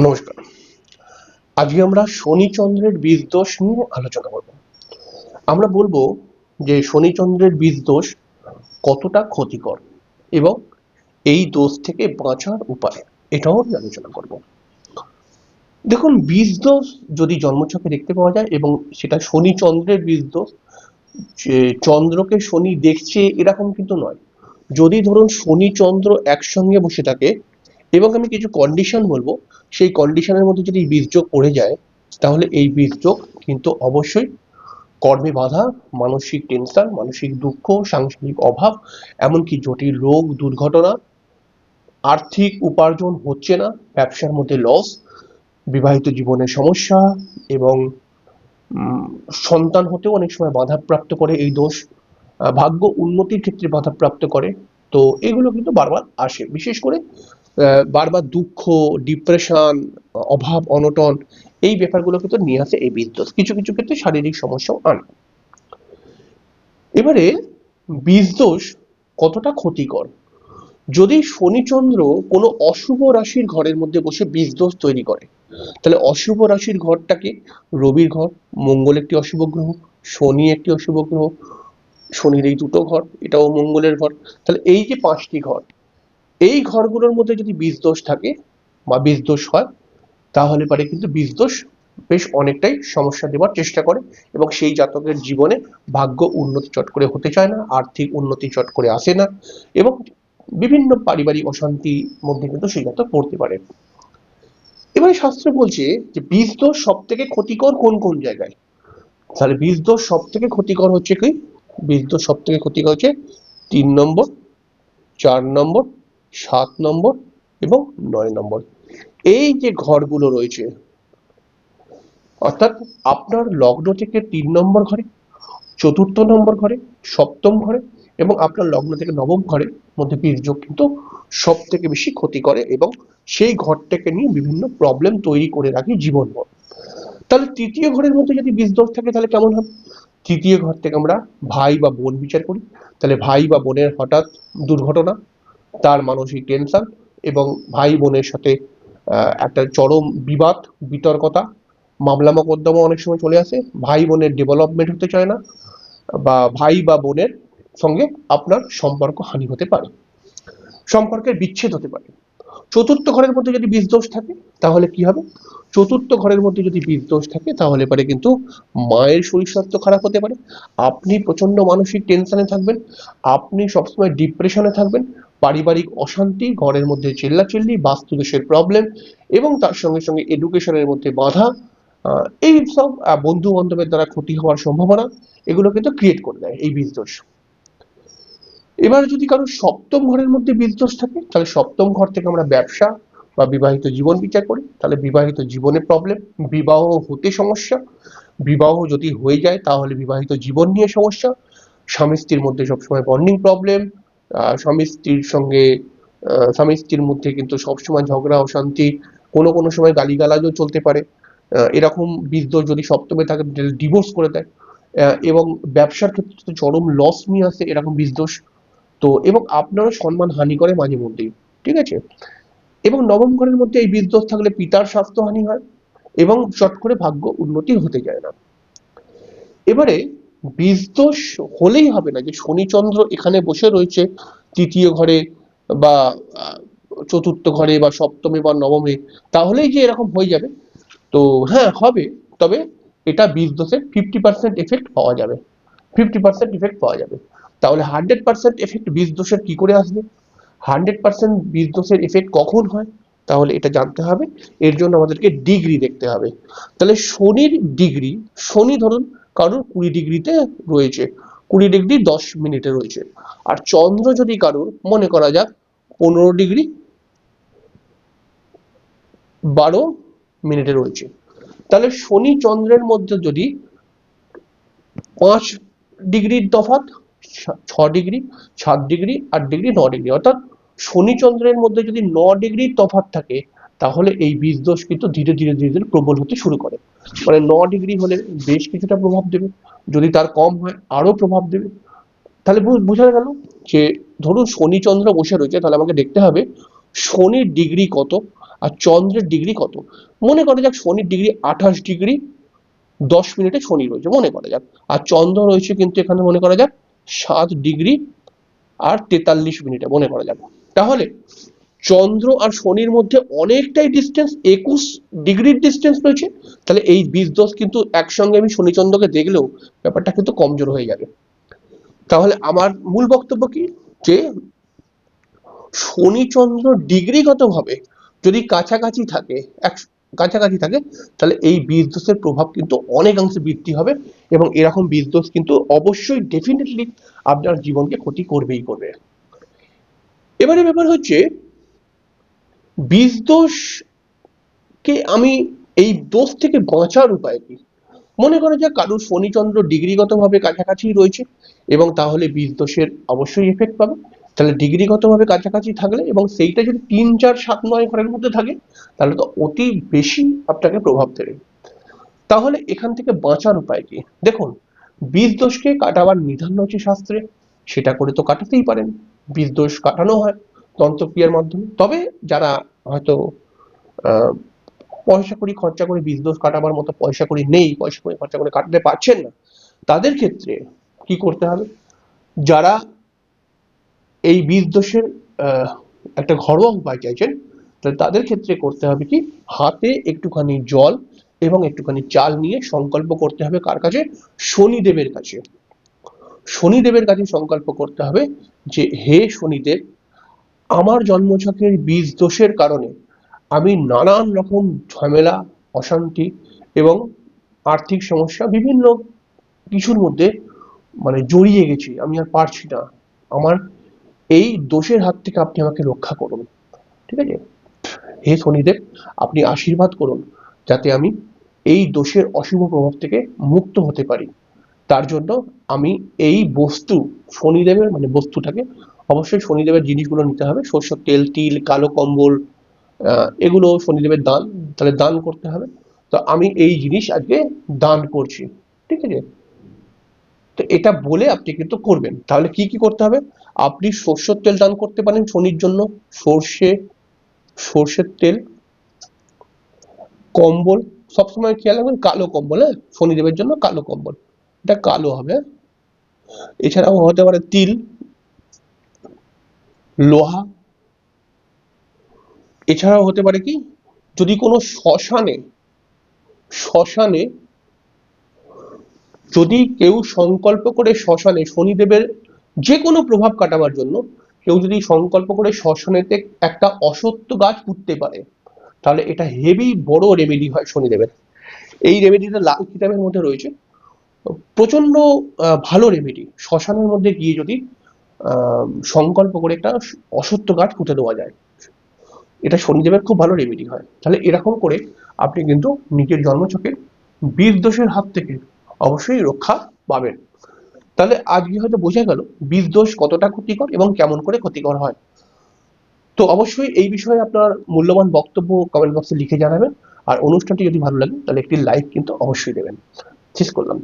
নমস্কার। আজকে আমরা শনি চন্দ্রের বীজ দোষ নিয়ে আলোচনা করব। আমরা বলবো যে শনি চন্দ্রের বীজ দোষ কতটা ক্ষতিকর এবং এই দোষ থেকে বাঁচার উপায়, এটাও আমি আলোচনা করব। দেখুন, বীজ দোষ যদি জন্মছকে দেখতে পাওয়া যায় এবং সেটা শনি চন্দ্রের বীজ দোষ, যে চন্দ্রকে শনি দেখছে এরকম কিন্তু নয়। যদি ধরুন শনি চন্দ্র একসঙ্গে বসে থাকে এবং আমি কিছু কন্ডিশন বলবো, সেই কন্ডিশনের মধ্যে যদি বীজযোগ পড়ে যায়, তাহলে এই বীজযোগ কিন্তু অবশ্যই কর্মে বাধা, মানসিক টেনশন, মানসিক দুঃখ, সাংসারিক অভাব, এমনকি জটিল রোগ, দুর্ঘটনা, আর্থিক উপার্জন হচ্ছে না, ব্যবসার মধ্যে লস, বিবাহিত জীবনের সমস্যা এবং সন্তান হতেও অনেক সময় বাধাপ্রাপ্ত করে এই দোষ, ভাগ্য উন্নতির ক্ষেত্রে বাধাপ্রাপ্ত করে। তো এগুলো কিন্তু বারবার আসে, বিশেষ করে বারবার দুঃখ, ডিপ্রেশন, অভাব অনটন, এই ব্যাপারগুলো কিন্তু নিয়ে আসে এই বীজদোষ। কিছু কিছু ক্ষেত্রে শারীরিক সমস্যাও আনে। এবারে বীজদোষ কতটা ক্ষতিকর? যদি শনিচন্দ্র কোনো অশুভ রাশির ঘরের মধ্যে বসে বীজদোষ তৈরি করে, তাহলে অশুভ রাশির ঘরটাকে রবির ঘর, মঙ্গল একটি অশুভ গ্রহ, শনি একটি অশুভ গ্রহ, শনির এই দুটো ঘর, এটাও মঙ্গলের ঘর, তাহলে এই যে পাঁচটি ঘর, এই ঘরগুলোর মধ্যে যদি বীজদোষ থাকে বা বীজদোষ হয়, তাহলে পারে কিন্তু বীজদোষ বেশ অনেকটাই সমস্যা দেওয়ার চেষ্টা করে এবং সেই জাতকের জীবনে ভাগ্য উন্নতি চট করে হতে চায় না, আর্থিক উন্নতি চট করে আসে না এবং বিভিন্ন পারিবারিক অশান্তির মধ্যে কিন্তু সেই জাতক পড়তে পারে। এবারে শাস্ত্র বলছে যে বীজদোষ সব থেকে ক্ষতিকর কোন কোন জায়গায়। তাহলে বীজদোষ সব থেকে ক্ষতিকর হচ্ছে কি? বীজদোষ সব থেকে ক্ষতিকর হচ্ছে 3 নম্বর, 4 নম্বর, 7 নম্বর এবং 9 নম্বর। এই যে ঘরগুলো রয়েছে, অর্থাৎ আপনার লগ্ন থেকে 3 নম্বর ঘরে, 4র্থ নম্বর ঘরে, সপ্তম ঘরে এবং আপনার লগ্ন থেকে নবম ঘরের মধ্যে বীজযোগ কিন্তু সব থেকে বেশি ক্ষতি করে এবং সেই ঘরটাকে নিয়ে বিভিন্ন প্রবলেম তৈরি করে রাখে জীবনভর। তাহলে তৃতীয় ঘরের মধ্যে যদি বীজদোষ থাকে তাহলে কেমন হবে? তৃতীয় ঘর থেকে আমরা ভাই বা বোন বিচার করি, তাহলে ভাই বা বোনের হঠাৎ দুর্ঘটনা, তার মানসিক টেনশন এবং ভাই বোনের সাথে একটা চরম বিবাদ, বিতর্কতা, মামলা মোকদ্দমা অনেক সময় চলে আসে, ভাই বোনের ডেভেলপমেন্ট হতে চায় না বা ভাই বা বোনের সঙ্গে আপনার সম্পর্ক হানি হতে পারে, সম্পর্কের বিচ্ছেদ হতে পারে। চতুর্থ ঘরের মধ্যে যদি বীজদোষ থাকে তাহলে কি হবে? চতুর্থ ঘরের মধ্যে যদি বীজদোষ থাকে তাহলে পারে কিন্তু মায়ের শরীর স্বাস্থ্য খারাপ হতে পারে, আপনি প্রচন্ড মানসিক টেনশনে থাকবেন, আপনি সবসময় ডিপ্রেশনে থাকবেন, পারিবারিক অশান্তি, ঘরের মধ্যে চিল্লাচিল্লি, বাস্তুদোষের প্রবলেম এবং তার সঙ্গে সঙ্গে এডুকেশনের মধ্যে বাধা, এই সব বন্ধু বান্ধবের দ্বারা ক্ষতি হওয়ার সম্ভাবনা, এগুলো কিন্তু ক্রিয়েট করে দেয় এই বীজদোষ। এবার যদি কারো সপ্তম ঘরের মধ্যে বীজদোষ থাকে, তাহলে সপ্তম ঘর থেকে আমরা ব্যবসা বা বিবাহিত জীবন বিচার করি, তাহলে বিবাহিত জীবনে প্রবলেম, বিবাহ হতে সমস্যা, বিবাহ যদি হয়ে যায় তাহলে বিবাহিত জীবন নিয়ে সমস্যা, স্বামী স্ত্রীর মধ্যে সবসময় বন্ডিং প্রবলেম, স্বামী স্ত্রীর সঙ্গে স্বামী স্ত্রীর মধ্যে কিন্তু সবসময় ঝগড়া অশান্তি, কোনো কোনো সময় গালিগালাজও চলতে পারে। এরকম বীজদোষ যদি সপ্তমে থাকে ডিভোর্স করে দেয় এবং ব্যবসার ক্ষেত্রে চরম লস নিয়ে আসে এরকম বীজদোষ। তো এবং আপনারও সম্মান হানি করে মাঝে মধ্যেই, ঠিক আছে? এবং নবম ঘরের মধ্যে এই বীজদোষ থাকলে পিতার স্বাস্থ্যহানি হয় এবং চট করে ভাগ্য উন্নতি হতে যায় না। এবারে বীজদোষ হলেই হবে না যে শনিচন্দ্র এখানে বসে রয়েছে তৃতীয় ঘরে বা চতুর্থ ঘরে বা সপ্তমে বা নবমে, তাহলেই যে এরকম হয়ে যাবে, তো হ্যাঁ হবে, তবে এটা বীজদোষের 50% এফেক্ট পাওয়া যাবে, 50% ইফেক্ট পাওয়া যাবে। তাহলে 100% এফেক্ট বীজদোষের কি করে আসবে? 100% বীজদোষের এফেক্ট কখন হয়? তাহলে এটা জানতে হবে, এর জন্য আমাদেরকে ডিগ্রি দেখতে হবে। তাহলে শনির ডিগ্রি, শনি ধরুন কারোর 20 ডিগ্রিতে রয়েছে, 20 ডিগ্রি 10 মিনিটে রয়েছে, আর চন্দ্র যদি কারোর মনে করা যাক 15 ডিগ্রি 12 মিনিটে রয়েছে, তাহলে শনি চন্দ্রের মধ্যে যদি 5 ডিগ্রির তফাৎ, 6 ডিগ্রি, 7 ডিগ্রি, 8 ডিগ্রি, 9 ডিগ্রি, অর্থাৎ শনি চন্দ্রের মধ্যে যদি 9 ডিগ্রির তফাৎ থাকে, তাহলে এই বীজদোষ কিন্তু ধীরে ধীরে ধীরে ধীরে প্রবল হতে শুরু করে। মানে 9 ডিগ্রি হলে বেশ কিছুটা প্রভাব দেবে, যদি তার কম হয় আরো প্রভাব দেবে। তাহলে বোঝা গেল যে ধরুন শনি চন্দ্র বসে রয়েছে, তাহলে আমাকে দেখতে হবে শনির ডিগ্রি কত আর চন্দ্রের ডিগ্রি কত। মনে করা যাক শনির ডিগ্রি 28°10' শনি রয়েছে মনে করা যাক, আর চন্দ্র রয়েছে কিন্তু এখানে মনে করা যাক 7°43' মনে করা যাক। তাহলে চন্দ্র আর শনির মধ্যে অনেকটাই ডিস্টেন্স, 21° ডিস্টেন্স রয়েছে। তাহলে এই 20 দোষ কিন্তু একসঙ্গে আমি শনি চন্দ্রকে দেখলেও ব্যাপারটা কিন্তু কমজোর হয়ে যাবে। তাহলে আমার মূল বক্তব্য কি, যে শনি চন্দ্র ডিগ্রিগত ভাবে যদি কাছাকাছি থাকে, কাছাকাছি থাকে, তাহলে এই 20 দোষের প্রভাব কিন্তু অনেকাংশে বৃদ্ধি হবে, এবং এরকম 20 দোষ কিন্তু অবশ্যই ডেফিনেটলি আপনার জীবনকে ক্ষতি করবেই করবে। এবারে ব্যাপার হচ্ছে 20 দোষকে আমি, এই দোষ থেকে বাঁচার উপায় কি। মনে করা যাক কারোর শনি চন্দ্র ডিগ্রিগত ভাবে কাছাকাছি রয়েছে, এবং তাহলে 20 দোষের অবশ্যই এফেক্ট পাবে। তাহলে ডিগ্রিগত ভাবে কাছাকাছি থাকলে, এবং সেইটা যদি 3, 4, 7, 9 ঘরের মধ্যে থাকে, তাহলে তো অতি বেশি আপনাকে প্রভাব দেবে। তাহলে এখান থেকে বাঁচার উপায় কি। দেখুন, 20 দোষকে কাটাবার নিধান রয়েছে শাস্ত্রে, সেটা করে তো কাটাতেই পারেন। 20 দোষ কাটানো হয় তন্ত্রক্রিয়ার মাধ্যমে। তবে যারা হয়তো আহ পয়সা কড়ি খরচা করে 20 দোষ কাটাবার মতো পয়সা কড়ি নেই, পয়সা কড়ি খরচা করে কাটাতে পারছেন না, তাদের ক্ষেত্রে কি করতে হবে। যারা এই 20 দোষের একটা ঘরোয়া উপায় চাইছেন, তাহলে তাদের ক্ষেত্রে করতে হবে কি, হাতে একটুখানি জল এবং একটুখানি চাল নিয়ে সংকল্প করতে হবে কার কাছে, শনিদেবের কাছে। শনিদেবের কাছে সংকল্প করতে হবে যে হে শনিদেব, আমার জন্মছকের 20 দোষের কারণে আমি নানান রকম ঝামেলা, অশান্তি এবং আর্থিক সমস্যা বিভিন্ন কিছুর মধ্যে মানে জড়িয়ে গেছি, আমি আর পারছি না, আমার এই দোষের হাত থেকে আপনি আমাকে রক্ষা করুন। ঠিক আছে, হে শনিদেব, আপনি আশীর্বাদ করুন যাতে আমি এই দোষের অশুভ প্রভাব থেকে মুক্ত হতে পারি। তার জন্য আমি এই বস্তু, শনিদেবের মানে বস্তুটাকে, অবশ্যই শনিদেবের জিনিসগুলো নিতে হবে, সরষের তেল, তিল, কালো কম্বল, এগুলো শনিদেবের দান, তাহলে দান করতে হবে। তো আমি এই জিনিস আজকে দান করছি, ঠিক আছে। তো এটা বলে আপনি কিন্তু করবেন। তাহলে কি কি করতে হবে, আপনি সরষের তেল দান করতে পারেন শনির জন্য, সর্ষের তেল, কম্বল, সবসময় খেয়াল রাখবেন কালো কম্বল, হ্যাঁ, শনিদেবের জন্য কালো কম্বল, এটা কালো হবে। এছাড়াও হতে পারে তিল, লোহা, এছাড়াও হতে পারে কি, যদি কোনো শ্মশানে যদি কেউ সংকল্প করে শ্মশানে শনিদেবের যে কোনো প্রভাব কাটাবার জন্য কেউ যদি সংকল্প করে শ্মশানেতে একটা অশ্বত্থ গাছ পুঁততে পারে, তাহলে এটা হেভি বড় রেমেডি হয় শনিদেবের। এই রেমেডিটা লাল কিতাবের মধ্যে রয়েছে, প্রচন্ড ভালো রেমেডি। শ্মশানের মধ্যে গিয়ে যদি সংকল্প করে একটা অশ্বত্থ গাছ পুঁতে দেওয়া যায়, এটা শনিদেবের খুব ভালো রেমেডি হয়। তাহলে এরকম করে আপনি কিন্তু নিজের জন্মছকে 20 দোষের হাত থেকে অবশ্যই রক্ষা পাবেন। তাহলে আজকে হয়তো বোঝা গেল 20 দোষ কতটা ক্ষতিকর এবং কেমন করে ক্ষতিকর হয়। তো অবশ্যই এই বিষয়ে আপনার মূল্যবান বক্তব্য কমেন্ট বক্সে লিখে জানাবেন, আর অনুষ্ঠানটি যদি ভালো লাগে তাহলে একটি লাইক কিন্তু অবশ্যই দেবেন। শেষ করলাম।